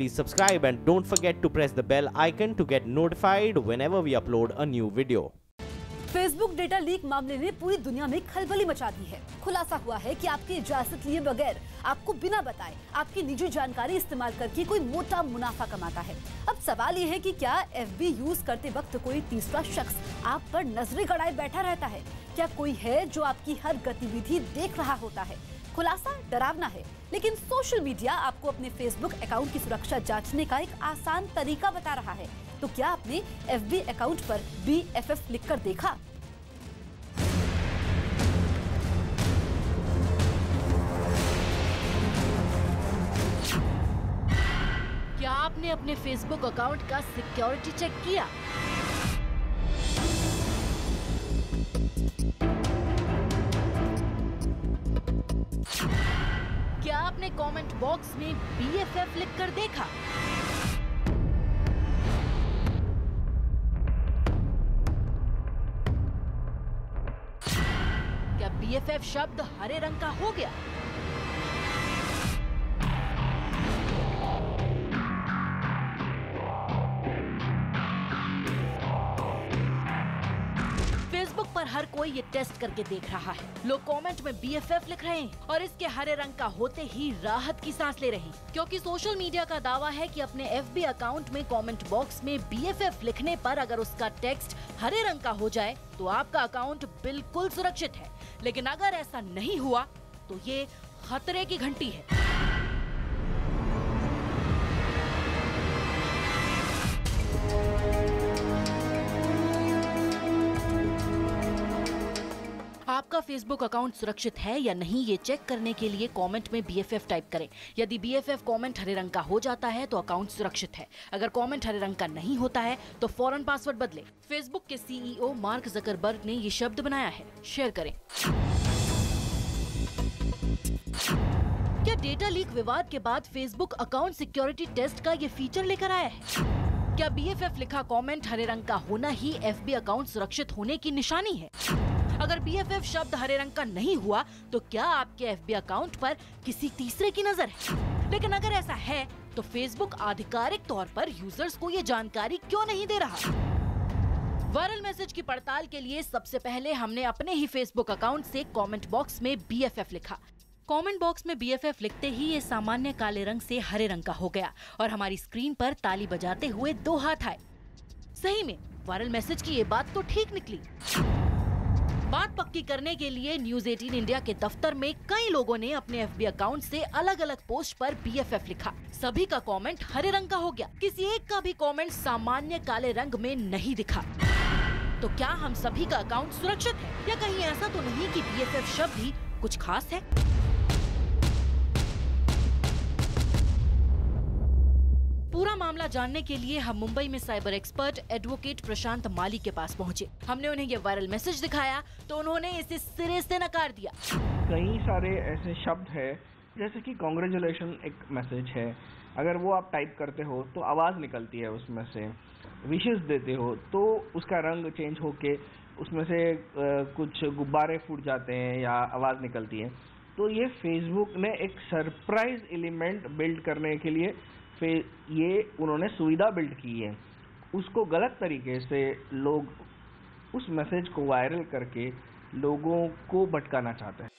please subscribe and don't forget to press the bell icon to get notified whenever we upload a new video. Facebook data leak मामले ने पूरी दुनिया में खलबली मचा दी है। खुलासा हुआ है कि आपकी इजाजत लिए बगैर आपको बिना बताए आपकी निजी जानकारी इस्तेमाल करके कोई मोटा मुनाफा कमाता है। अब सवाल ये है कि क्या एफबी यूज करते वक्त कोई तीसरा शख्स आप पर नजरें गड़ाए बैठा रहता है? क्या कोई है जो आपकी हर गतिविधि देख रहा होता है? खुलासा डरावना है, लेकिन सोशल मीडिया आपको अपने फेसबुक अकाउंट की सुरक्षा जांचने का एक आसान तरीका बता रहा है। तो क्या आपने एफबी अकाउंट पर BFF लिखकर देखा? क्या आपने अपने फेसबुक अकाउंट का सिक्योरिटी चेक किया? क्या आपने कमेंट बॉक्स में BFF लिखकर देखा? क्या BFF शब्द हरे रंग का हो गया? फेसबुक पर हर कोई ये टेस्ट करके देख रहा है। लोग कमेंट में BFF लिख रहे हैं और इसके हरे रंग का होते ही राहत की सांस ले रहे हैं, क्योंकि सोशल मीडिया का दावा है कि अपने FB अकाउंट में कमेंट बॉक्स में BFF लिखने पर अगर उसका टेक्स्ट हरे रंग का हो जाए तो आपका अकाउंट बिल्कुल सुरक्षित है। लेकिन अगर ऐसा नहीं हुआ तो ये खतरे की घंटी है। आपका फेसबुक अकाउंट सुरक्षित है या नहीं ये चेक करने के लिए कमेंट में BFF टाइप करें। यदि BFF कमेंट हरे रंग का हो जाता है तो अकाउंट सुरक्षित है। अगर कमेंट हरे रंग का नहीं होता है तो फौरन पासवर्ड बदलें। फेसबुक के CEO मार्क जकरबर्ग ने ये शब्द बनाया है, शेयर करें। क्या डेटा लीक विवाद के बाद फेसबुक अकाउंट सिक्योरिटी टेस्ट का ये फीचर लेकर आया है? क्या BFF लिखा कमेंट हरे रंग का होना ही FB अकाउंट सुरक्षित होने की निशानी है? अगर BFF शब्द हरे रंग का नहीं हुआ तो क्या आपके FB अकाउंट पर किसी तीसरे की नजर है? लेकिन अगर ऐसा है तो फेसबुक आधिकारिक तौर पर यूजर्स को ये जानकारी क्यों नहीं दे रहा? वायरल मैसेज की पड़ताल के लिए सबसे पहले हमने अपने ही फेसबुक अकाउंट से कमेंट बॉक्स में BFF लिखा। कमेंट बॉक्स में BFF लिखते ही ये सामान्य काले रंग से हरे रंग का हो गया और हमारी स्क्रीन पर ताली बजाते हुए 2 हाथ आए। सही में वायरल मैसेज की ये बात तो ठीक निकली। बात पक्की करने के लिए न्यूज़ 18 इंडिया के दफ्तर में कई लोगों ने अपने FB अकाउंट से अलग अलग पोस्ट पर BFF लिखा। सभी का कमेंट हरे रंग का हो गया, किसी एक का भी कमेंट सामान्य काले रंग में नहीं दिखा। तो क्या हम सभी का अकाउंट सुरक्षित है या कहीं ऐसा तो नहीं कि BFF शब्द ही कुछ खास है? पूरा मामला जानने के लिए हम मुंबई में साइबर एक्सपर्ट एडवोकेट प्रशांत माली के पास पहुंचे। हमने उन्हें ये वायरल मैसेज दिखाया तो उन्होंने इसे सिरे से नकार दिया। कई सारे ऐसे शब्द है जैसे कि कांग्रेचुलेशन एक मैसेज है, अगर वो आप टाइप करते हो तो आवाज निकलती है उसमें से, विशेस देते हो तो उसका रंग चेंज होके उसमें से कुछ गुब्बारे फूट जाते हैं या आवाज निकलती है। तो ये फेसबुक ने एक सरप्राइज एलिमेंट बिल्ड करने के लिए ये उन्होंने सुविधा बिल्ड की है। उसको गलत तरीके से लोग उस मैसेज को वायरल करके लोगों को भटकाना चाहते हैं।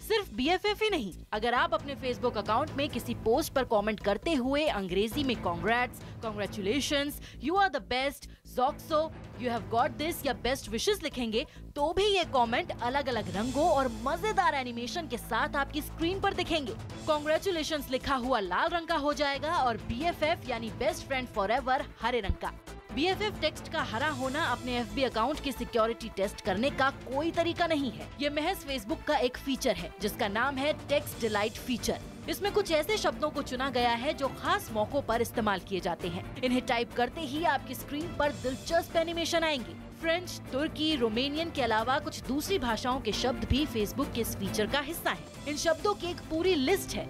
सिर्फ BFF ही नहीं, अगर आप अपने फेसबुक अकाउंट में किसी पोस्ट पर कमेंट करते हुए अंग्रेजी में congrats, congratulations, you are the best, ज़ोक्सो, यू हैव गॉट दिस या बेस्ट विशेस लिखेंगे तो भी ये कमेंट अलग अलग रंगों और मजेदार एनिमेशन के साथ आपकी स्क्रीन पर दिखेंगे। कांग्रेचुलेशंस लिखा हुआ लाल रंग का हो जाएगा और BFF यानी बेस्ट फ्रेंड फॉरएवर हरे रंग का। BFF टेक्स्ट का हरा होना अपने FB अकाउंट की सिक्योरिटी टेस्ट करने का कोई तरीका नहीं है। ये महज फेसबुक का एक फीचर है जिसका नाम है टेक्स्ट डिलाइट फीचर। इसमें कुछ ऐसे शब्दों को चुना गया है जो खास मौकों पर इस्तेमाल किए जाते हैं। इन्हें टाइप करते ही आपकी स्क्रीन पर दिलचस्प एनिमेशन आएंगे। फ्रेंच, तुर्की, रोमेनियन के अलावा कुछ दूसरी भाषाओं के शब्द भी फेसबुक के इस फीचर का हिस्सा हैं। इन शब्दों की एक पूरी लिस्ट है।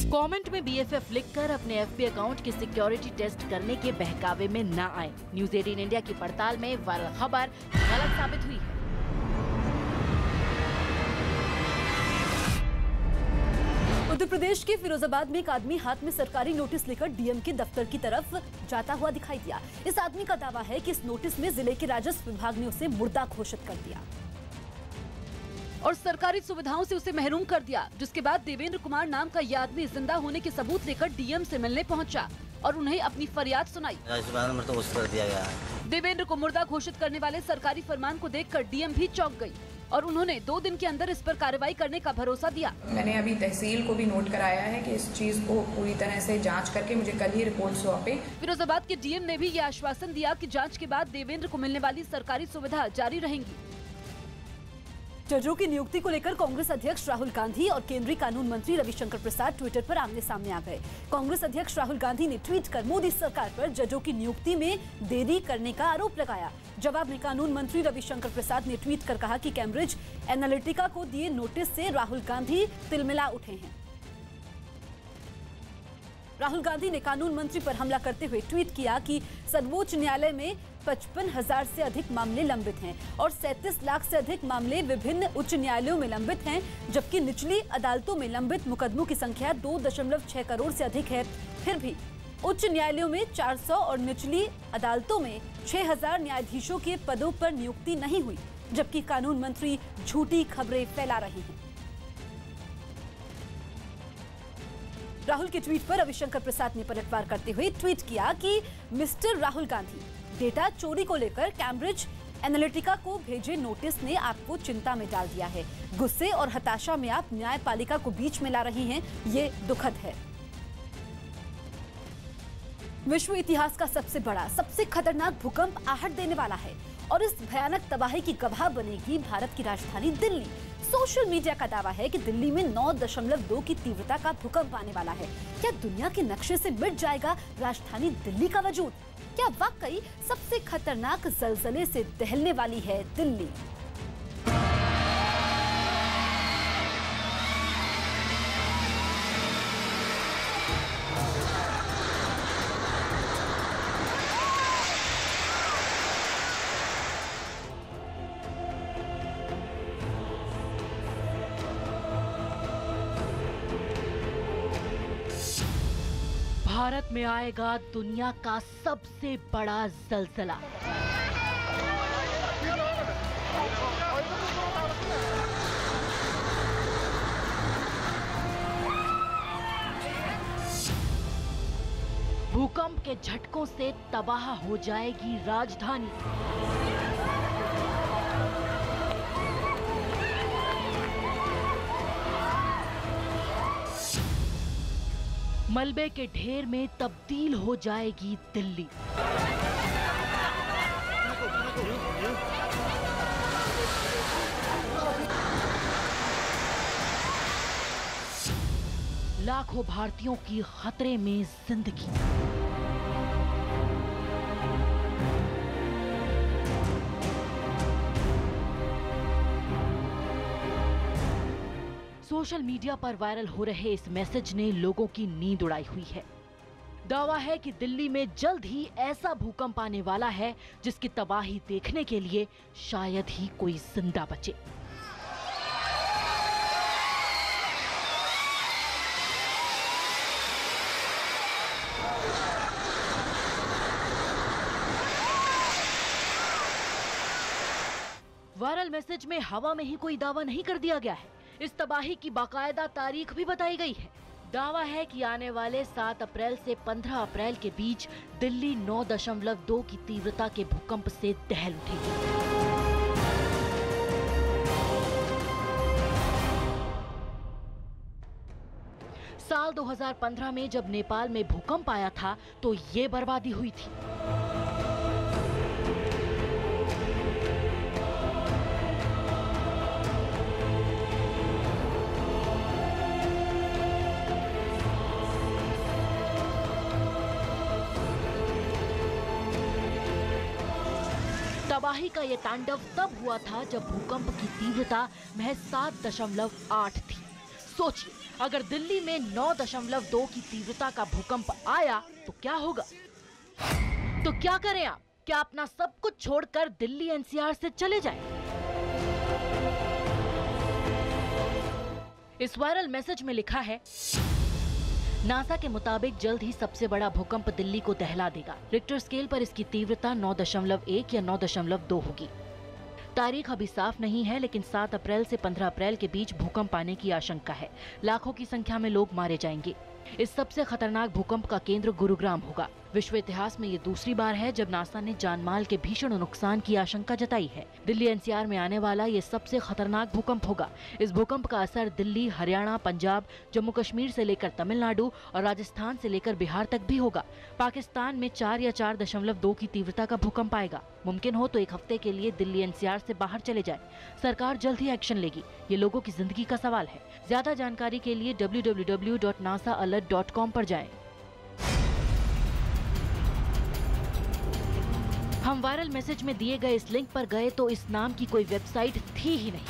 कमेंट में BFF लिखकर अपने FB अकाउंट की सिक्योरिटी टेस्ट करने के बहकावे में न आए। न्यूज़ 18 इंडिया की पड़ताल में वायरल खबर गलत साबित हुई है। उत्तर प्रदेश के फिरोजाबाद में एक आदमी हाथ में सरकारी नोटिस लेकर डीएम के दफ्तर की तरफ जाता हुआ दिखाई दिया। इस आदमी का दावा है कि इस नोटिस में जिले के राजस्व विभाग ने उसे मुर्दा घोषित कर दिया और सरकारी सुविधाओं से उसे महरूम कर दिया। जिसके बाद देवेंद्र कुमार नाम का यह आदमी जिंदा होने के सबूत लेकर डीएम से मिलने पहुंचा और उन्हें अपनी फरियाद सुनाई। देवेंद्र को मुर्दा घोषित करने वाले सरकारी फरमान को देखकर डीएम भी चौंक गई और उन्होंने 2 दिन के अंदर इस पर कार्रवाई करने का भरोसा दिया। मैंने अभी तहसील को भी नोट कराया है कि इस चीज को पूरी तरह से जांच करके मुझे कल ही रिपोर्ट सौंपे। फिरोजाबाद के डीएम ने भी ये आश्वासन दिया कि जांच के बाद देवेंद्र को मिलने वाली सरकारी सुविधा जारी रहेंगी। जजों की नियुक्ति को लेकर कांग्रेस अध्यक्ष राहुल गांधी और केंद्रीय कानून मंत्री रविशंकर प्रसाद ट्विटर पर आमने सामने आ गए। कांग्रेस अध्यक्ष राहुल गांधी ने ट्वीट कर मोदी सरकार पर जजों की नियुक्ति में देरी करने का आरोप लगाया। जवाब में कानून मंत्री रविशंकर प्रसाद ने ट्वीट कर कहा कि कैम्ब्रिज एनालिटिका को दिए नोटिस से राहुल गांधी तिलमिला उठे हैं। राहुल गांधी ने कानून मंत्री पर हमला करते हुए ट्वीट किया कि सर्वोच्च न्यायालय में 55,000 से अधिक मामले लंबित हैं और 37 लाख से अधिक मामले विभिन्न उच्च न्यायालयों में लंबित हैं, जबकि निचली अदालतों में लंबित मुकदमों की संख्या 2.6 करोड़ से अधिक है। फिर भी उच्च न्यायालयों में 400 और निचली अदालतों में 6,000 न्यायाधीशों के पदों पर नियुक्ति नहीं हुई, जबकि कानून मंत्री झूठी खबरें फैला रहे हैं। राहुल के ट्वीट पर रविशंकर प्रसाद ने पलटवार करते हुए ट्वीट किया कि मिस्टर राहुल गांधी, डेटा चोरी को लेकर कैम्ब्रिज एनालिटिका को भेजे नोटिस ने आपको चिंता में डाल दिया है। गुस्से और हताशा में आप न्यायपालिका को बीच में ला रही हैं, ये दुखद है। विश्व इतिहास का सबसे बड़ा, सबसे खतरनाक भूकंप आहट देने वाला है और इस भयानक तबाही की गवाह बनेगी भारत की राजधानी दिल्ली। सोशल मीडिया का दावा है कि दिल्ली में 9.2 की तीव्रता का भूकंप आने वाला है। क्या दुनिया के नक्शे से मिट जाएगा राजधानी दिल्ली का वजूद? क्या वाकई सबसे खतरनाक जलजले से दहलने वाली है दिल्ली? भारत में आएगा दुनिया का सबसे बड़ा जलजला। भूकंप के झटकों से तबाह हो जाएगी राजधानी। मलबे के ढेर में तब्दील हो जाएगी दिल्ली। लाखों भारतीयों की खतरे में जिंदगी। सोशल मीडिया पर वायरल हो रहे इस मैसेज ने लोगों की नींद उड़ाई हुई है। दावा है कि दिल्ली में जल्द ही ऐसा भूकंप आने वाला है जिसकी तबाही देखने के लिए शायद ही कोई जिंदा बचे। वायरल मैसेज में हवा में ही कोई दावा नहीं कर दिया गया है। इस तबाही की बाकायदा तारीख भी बताई गई है। दावा है कि आने वाले 7 अप्रैल से 15 अप्रैल के बीच दिल्ली 9.2 की तीव्रता के भूकंप से दहल उठेगी। साल 2015 में जब नेपाल में भूकंप आया था तो ये बर्बादी हुई थी। तबाही का ये तांडव तब हुआ था जब भूकंप की तीव्रता महज 7.8 थी। सोचिए, अगर दिल्ली में 9.2 की तीव्रता का भूकंप आया तो क्या होगा? तो क्या करें आप? क्या अपना सब कुछ छोड़कर दिल्ली एनसीआर से चले जाएं? इस वायरल मैसेज में लिखा है, नासा के मुताबिक जल्द ही सबसे बड़ा भूकंप दिल्ली को दहला देगा। रिक्टर स्केल पर इसकी तीव्रता 9.1 या 9.2 होगी। तारीख अभी साफ नहीं है, लेकिन 7 अप्रैल से 15 अप्रैल के बीच भूकंप आने की आशंका है। लाखों की संख्या में लोग मारे जाएंगे। इस सबसे खतरनाक भूकंप का केंद्र गुरुग्राम होगा। विश्व इतिहास में ये दूसरी बार है जब नासा ने जानमाल के भीषण नुकसान की आशंका जताई है। दिल्ली एनसीआर में आने वाला ये सबसे खतरनाक भूकंप होगा। इस भूकंप का असर दिल्ली, हरियाणा, पंजाब, जम्मू कश्मीर से लेकर तमिलनाडु और राजस्थान से लेकर बिहार तक भी होगा। पाकिस्तान में 4 या 4.2 की तीव्रता का भूकंप आएगा। मुमकिन हो तो एक हफ्ते के लिए दिल्ली एनसीआर से बाहर चले जाए। सरकार जल्द ही एक्शन लेगी। ये लोगों की जिंदगी का सवाल है। ज्यादा जानकारी के लिए www.nasaalert.com पर जाएं। हम वायरल मैसेज में दिए गए इस लिंक पर गए तो इस नाम की कोई वेबसाइट थी ही नहीं,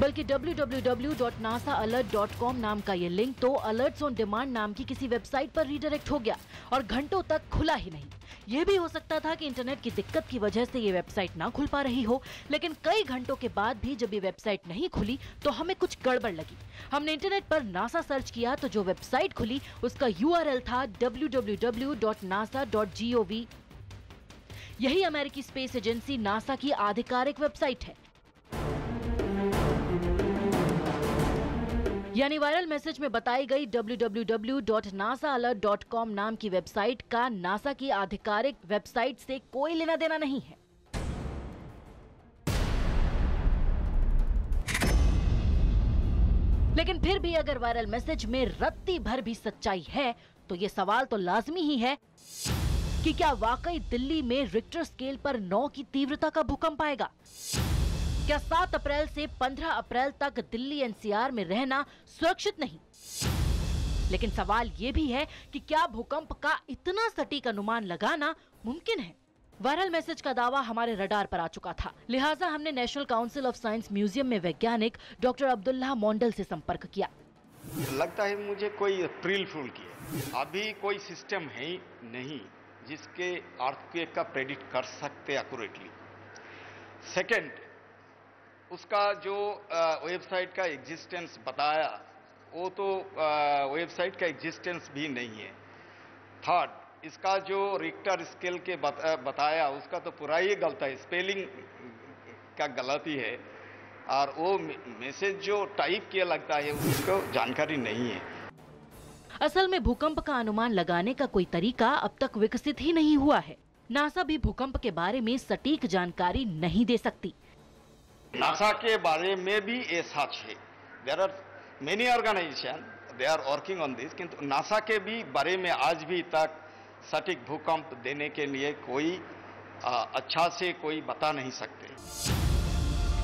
बल्कि www.nasaalert.com नाम का ये लिंक तो अलर्ट्स ऑन डिमांड नाम की किसी वेबसाइट पर रीडायरेक्ट हो गया और घंटों तक खुला ही नहीं। ये भी हो सकता था कि इंटरनेट की दिक्कत की वजह से ये वेबसाइट ना खुल पा रही हो, लेकिन कई घंटों के बाद भी जब ये वेबसाइट नहीं खुली तो हमें कुछ गड़बड़ लगी। हमने इंटरनेट पर नासा सर्च किया तो जो वेबसाइट खुली उसका URL था www.nasa.gov। यही अमेरिकी स्पेस एजेंसी नासा की आधिकारिक वेबसाइट है। यानी वायरल मैसेज में बताई गई www.nasaalert.com नाम की वेबसाइट का नासा की आधिकारिक वेबसाइट से कोई लेना देना नहीं है। लेकिन फिर भी अगर वायरल मैसेज में रत्ती भर भी सच्चाई है तो ये सवाल तो लाजमी ही है कि क्या वाकई दिल्ली में रिक्टर स्केल पर 9 की तीव्रता का भूकंप आएगा? क्या 7 अप्रैल से 15 अप्रैल तक दिल्ली एनसीआर में रहना सुरक्षित नहीं? लेकिन सवाल ये भी है कि क्या भूकंप का इतना सटीक अनुमान लगाना मुमकिन है? वायरल मैसेज का दावा हमारे रडार पर आ चुका था, लिहाजा हमने national council of science museum में वैज्ञानिक डॉक्टर अब्दुल्लाह मोंडल से संपर्क किया। लगता है मुझे कोई अप्रैल फूल किया। अभी कोई सिस्टम है ही नहीं जिसके अर्थक्वेक का प्रेडिक्ट कर सकते एक्यूरेटली। सेकंड, उसका जो वेबसाइट का एग्जिस्टेंस बताया वो तो वेबसाइट का एग्जिस्टेंस भी नहीं है। थर्ड, इसका जो रिक्टर स्केल के बताया उसका तो पूरा ही गलत है, स्पेलिंग का गलती है और वो मैसेज जो टाइप किया लगता है उसको जानकारी नहीं है। असल में भूकंप का अनुमान लगाने का कोई तरीका अब तक विकसित ही नहीं हुआ है। नासा भी भूकंप के बारे में सटीक जानकारी नहीं दे सकती। नासा के बारे में भी ये सच है। There are many organization they are working on this, किंतु नासा के भी बारे में आज भी तक सटीक भूकंप देने के लिए कोई अच्छा से कोई बता नहीं सकते।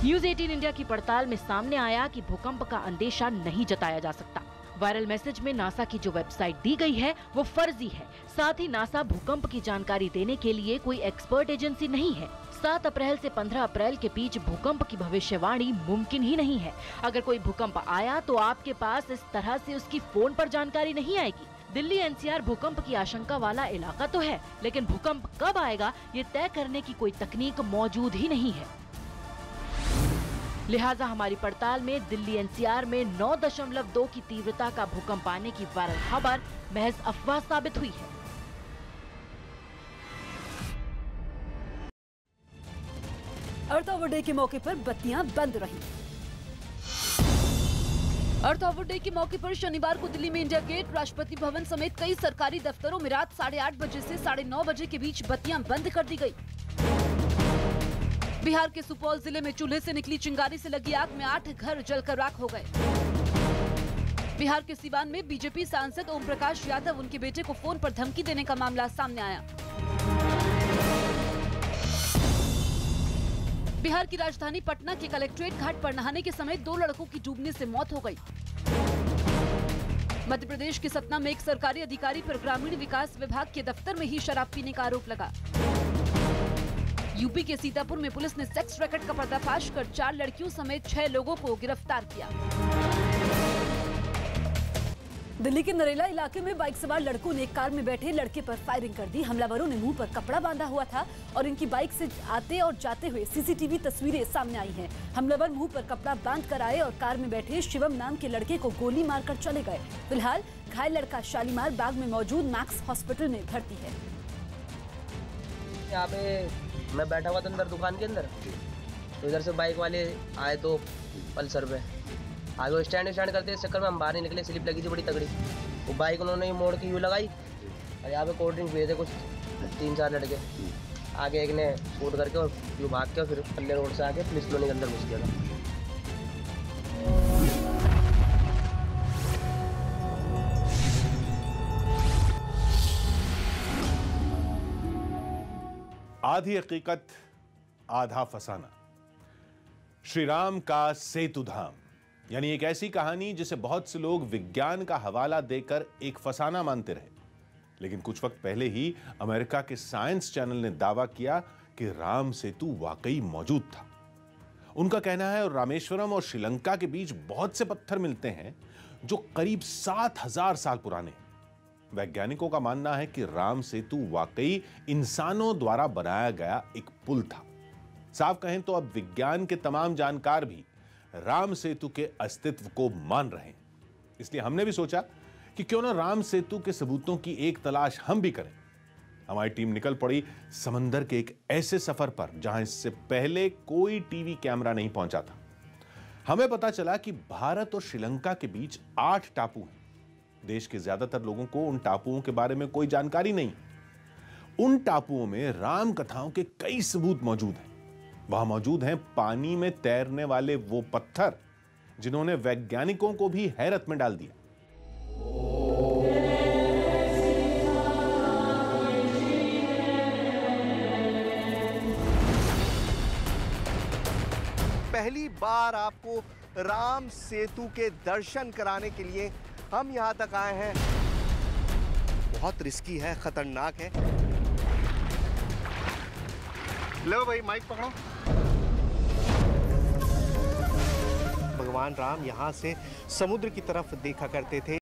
न्यूज 18 इंडिया की पड़ताल में सामने आया कि भूकंप का अंदेशा नहीं जताया जा सकता। वायरल मैसेज में नासा की जो वेबसाइट दी गई है वो फर्जी है। साथ ही नासा भूकंप की जानकारी देने के लिए कोई एक्सपर्ट एजेंसी नहीं है। 7 अप्रैल से 15 अप्रैल के बीच भूकंप की भविष्यवाणी मुमकिन ही नहीं है। अगर कोई भूकंप आया तो आपके पास इस तरह से उसकी फोन पर जानकारी नहीं आएगी। दिल्ली एनसीआर भूकंप की आशंका वाला इलाका तो है, लेकिन भूकंप कब आएगा ये तय करने की कोई तकनीक मौजूद ही नहीं है। लिहाजा हमारी पड़ताल में दिल्ली एनसीआर में 9.2 की तीव्रता का भूकंप आने की वायरल खबर महज अफवाह साबित हुई है। अर्थ ऑवर डे के मौके पर बत्तियां बंद रहीं। अर्थ ऑवर डे के मौके पर शनिवार को दिल्ली में इंडिया गेट, राष्ट्रपति भवन समेत कई सरकारी दफ्तरों में रात 8:30 बजे से 9:30 बजे के बीच बत्तियां बंद कर दी गई। बिहार के सुपौल जिले में चूल्हे से निकली चिंगारी से लगी आग में 8 घर जलकर राख हो गए। बिहार के सीवान में बीजेपी सांसद ओम प्रकाश यादव उनके बेटे को फोन पर धमकी देने का मामला सामने आया। बिहार की राजधानी पटना के कलेक्ट्रेट घाट पर नहाने के समय 2 लड़कों की डूबने से मौत हो गई। मध्य प्रदेश के सतना में एक सरकारी अधिकारी पर ग्रामीण विकास विभाग के दफ्तर में ही शराब पीने का आरोप लगा। यूपी के सीतापुर में पुलिस ने सेक्स रैकेट का पर्दाफाश कर 4 लड़कियों समेत 6 लोगों को गिरफ्तार किया। दिल्ली के नरेला इलाके में बाइक सवार लड़कों ने एक कार में बैठे लड़के पर फायरिंग कर दी। हमलावरों ने मुंह पर कपड़ा बांधा हुआ था और इनकी बाइक से आते और जाते हुए सीसीटीवी तस्वीरें सामने आई हैं। हमलावर मुंह पर कपड़ा बांध कर आए और कार में बैठे शिवम नाम के लड़के को गोली मारकर चले गए। फिलहाल घायल लड़का शालीमार बाग में मौजूद मैक्स हॉस्पिटल में भर्ती है। यहाँ पे मैं बैठा हुआ था अंदर दुकान के अंदर, तो इधर से बाइक वाले आए तो पल्सर पे आगे वो स्टैंड करते इस चक्कर में हम बाहर नहीं निकले। स्लिप लगी थी बड़ी तगड़ी, वो बाइक उन्होंने ही मोड़ के यूँ लगाई और यहाँ पे कोल्ड ड्रिंक पिए थे कुछ 3-4 लड़के। आगे एक ने शूट करके और यूँ भाग के फिर पल्ले रोड से आके पुलिस कॉलोनी के अंदर घुस गया था। आधी हकीकत आधा फसाना। श्री राम का सेतु धाम यानी एक ऐसी कहानी जिसे बहुत से लोग विज्ञान का हवाला देकर एक फसाना मानते रहे, लेकिन कुछ वक्त पहले ही अमेरिका के साइंस चैनल ने दावा किया कि राम सेतु वाकई मौजूद था। उनका कहना है और रामेश्वरम और श्रीलंका के बीच बहुत से पत्थर मिलते हैं जो करीब 7000 साल पुराने हैं। वैज्ञानिकों का मानना है कि राम सेतु वाकई इंसानों द्वारा बनाया गया एक पुल था। साफ कहें तो अब विज्ञान के तमाम जानकार भी राम सेतु के अस्तित्व को मान रहे हैं। इसलिए हमने भी सोचा कि क्यों ना राम सेतु के सबूतों की एक तलाश हम भी करें। हमारी टीम निकल पड़ी समंदर के एक ऐसे सफर पर जहां इससे पहले कोई टीवी कैमरा नहीं पहुंचा था। हमें पता चला कि भारत और श्रीलंका के बीच 8 टापू हैं। देश के ज्यादातर लोगों को उन टापुओं के बारे में कोई जानकारी नहीं। उन टापुओं में राम कथाओं के कई सबूत मौजूद हैं। वहां मौजूद हैं पानी में तैरने वाले वो पत्थर जिन्होंने वैज्ञानिकों को भी हैरत में डाल दिया। पहली बार आपको राम सेतु के दर्शन कराने के लिए हम यहां तक आए हैं। बहुत रिस्की है, खतरनाक है। लो भाई माइक पकड़ो। भगवान राम यहाँ से समुद्र की तरफ देखा करते थे।